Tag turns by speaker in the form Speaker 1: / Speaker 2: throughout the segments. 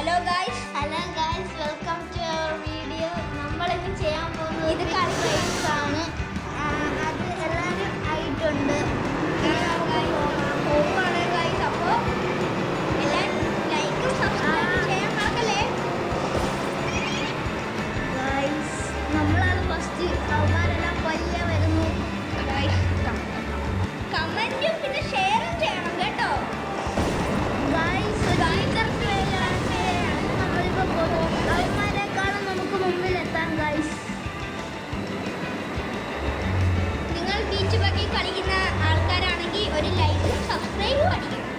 Speaker 1: Hello guys welcome to our video. നമ്മളിന്ന് ചെയ്യാൻ പോകുന്നത് ഇത് കളിസ് ആണ്. അത് എല്ലാവരും ആയിട്ടുണ്ട്. അപ്പോൾ എല്ലാവരും ലൈക്കും സബ്സ്ക്രൈബും ചെയ്യാൻ മറക്കല്ലേ ഗൈസ്. നമ്മളാണ് ഫസ്റ്റ്. അവന്മാരെല്ലാം വലിയ വരുന്നു. കമന്റും പിന്നെ ഷെയറും ചെയ്യണം കേട്ടോ ഗൈസ്. അവന്മാരെക്കാളും നമുക്ക് മുമ്പിൽ എത്താം ഗൈസ്. നിങ്ങൾ ബീച്ച് ബക്കി കളിക്കുന്ന ആൾക്കാരാണെങ്കിൽ ഒരു ലൈക്കും സബ്സ്ക്രൈബും അടിക്കണം.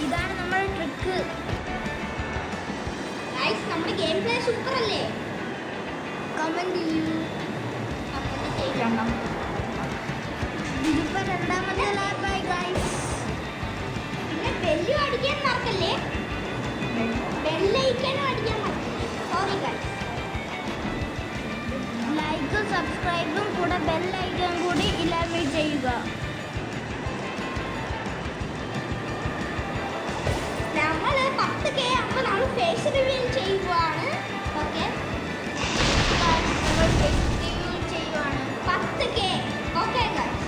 Speaker 1: ഇതാണ് നമ്മുടെ ട്രിക്ക് ഗൈസ്. നമ്മുടെ ഗെയിം പ്ലേ സൂപ്പർ അല്ലേ? കമന്റ് ചെയ്യൂ. ചെയ്യണം. ഇതിപ്പോ രണ്ടാമത്തെ ലാപ്പായി ഗൈസ്. പിന്നെ ബെല്ലും അടിക്കാൻ മറക്കല്ലേ. ബെല്ലൈക്കനും അടിക്കാൻ മറക്കല്ലേ. Sorry guys. ലൈക്കും സബ്സ്ക്രൈബും കൂടെ ബെല്ലൈക്കനും കൂടി ഇല്ലാതെ ചെയ്യുക. നമ്മൾ 10K ആകുമ്പോൾ നമ്മൾ ഫേസ് റിവീൽ ചെയ്യുവാണ്. ഓക്കെ, നമ്മൾ ഫേസ് റിവീൽ ചെയ്യുവാണ് 10K. Okay guys.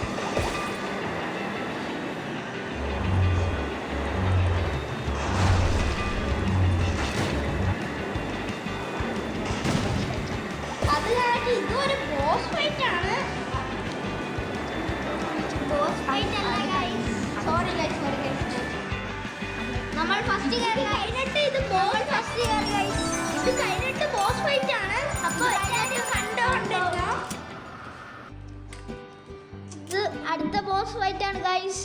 Speaker 1: അതിനായിട്ട് ഇതൊരു ബോസ് ഫൈറ്റ് ആണ്. ബോസ് ഫൈറ്റ് അല്ല ഗൈസ്. Sorry guys. നമ്മൾ ഫസ്റ്റ് കഴിഞ്ഞിട്ട് ഇത് ബോസ് ഫസ്റ്റ് ഗൈസ്. ഇത് കഴിഞ്ഞിട്ട് ബോസ് ഫൈറ്റ് ആണ്. അപ്പോൾ എല്ലാവരും കണ്ടോണ്ടിരുന്നോ. ഇത് അടുത്ത ബോസ് ഫൈറ്റ് ആണ് guys.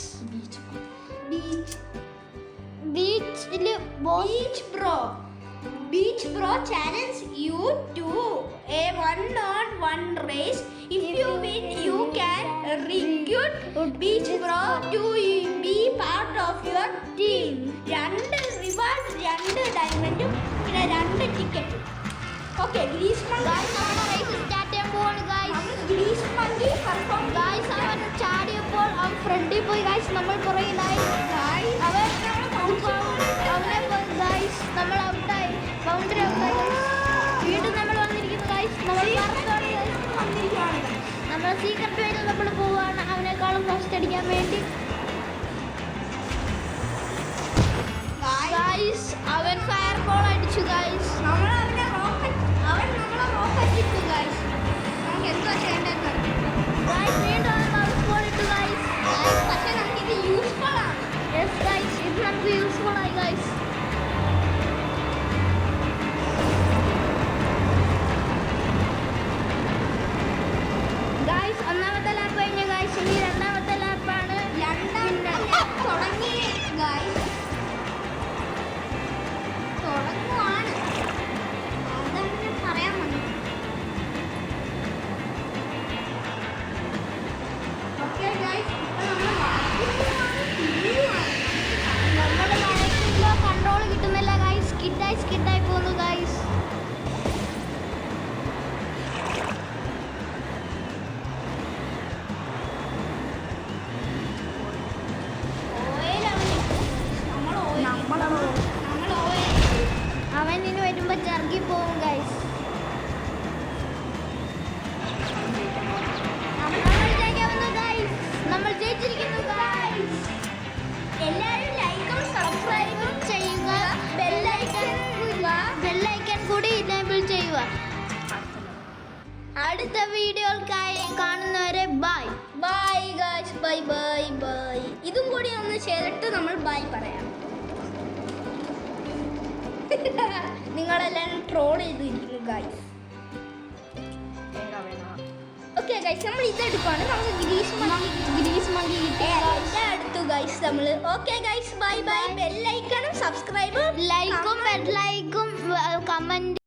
Speaker 1: Beach Bro challenge you to a one-on-one race. If you win, you can recruit Beach Bro to be part of your team. 2 reward, 2 diamond, പിന്നെ 2 ticket. Okay, Grease Monkey. Guys, നമ്മുടെ raise start ചെയ്യാൻ പോവാണ് guys. Grease Monkey perform guys. അവൻ ചാടിയപ്പോൾ അവൻ ഫ്രണ്ടിൽ പോയി guys. നമ്മൾ പുറകിലായി guys. അവനെ ഗൈസ് നമ്മൾ ഔട്ടായി. ബൗണ്ടറി ഔട്ടായി ഗൈസ്. വീണ്ടും നമ്മൾ വന്നിരിക്കുന്നു ഗൈസ്. നമ്മൾ സീക്രട്ട് വേയിൽ നമ്മൾ പോവാണ് അവനേക്കാളും ഫസ്റ്റ് അടിക്കാൻ വേണ്ടി ഗൈസ്. അവൻ ഫയർ ബോൾ അടിച്ചു ഗൈസ്. അവൻ നമ്മളെ റോക്കറ്റ് ഇട്ടു ഗൈസ്. നമുക്ക് എന്താ ചെയ്യേണ്ടത് ഗൈസ്? വീണ്ടും അവൻ ബൗൺസ് ബോൾ ഇട്ടു ഗൈസ്. പക്ഷേ നമുക്കിത് യൂസ്ഫുൾ ആണ്. യെസ് ഗൈസ്, ഇത് നമുക്ക് യൂസ്ഫുൾ ആയി ഗൈസ്. ഗൈസ് ഒന്നാമത്തെ ലാപ്പ് കഴിഞ്ഞ ഗൈസ്. ഇനി രണ്ടാമത്തെ ലാപ്പാണ്. തുടങ്ങി ഗൈസ്. തുടങ്ങുവാണ്. അതങ്ങനെ പറയാൻ വന്നു. ഓക്കെ ഗൈസ്, നമ്മുടെ മഴയ്ക്കുള്ള കൺട്രോൾ കിട്ടുന്നില്ല ഗൈസ്. സ്കിഡായി പോകുന്നു ഗൈസ്. അവൻ ഇനി വരുമ്പോ ചർക്കി പോവും ഗൈസ്. നമ്മൾ ജയിച്ചിരിക്കുന്നു ഗൈസ്. എല്ലാവരും ലൈക്കും സബ്സ്ക്രൈബും ചെയ്യുക. ബെല്ലൈക്കൻ കൂടി ഇനേബിൾ ചെയ്യുക. അടുത്ത വീഡിയോകൾക്കായി കാണുന്നവരെ ബൈ ഗൈസ്. ബൈ. ഇതും കൂടി ഒന്ന് ചെയ്തിട്ട് നമ്മൾ ബൈ പറയാം. നിങ്ങളെല്ലാം ട്രോൾ ചെയ്തിരിക്കുന്നു ഗൈസ്. ഓക്കെ ഗൈസ്, നമ്മൾ ഇതെടുക്കുകയാണ്. നമുക്ക് ഗ്രീസ് മങ്കി കിട്ടി എടുത്തു ഗൈസ് നമ്മൾ. Okay guys, bye. ബെല്ലൈക്കണും സബ്സ്ക്രൈബും ലൈക്കും ബെല്ലൈക്കും കമന്റ്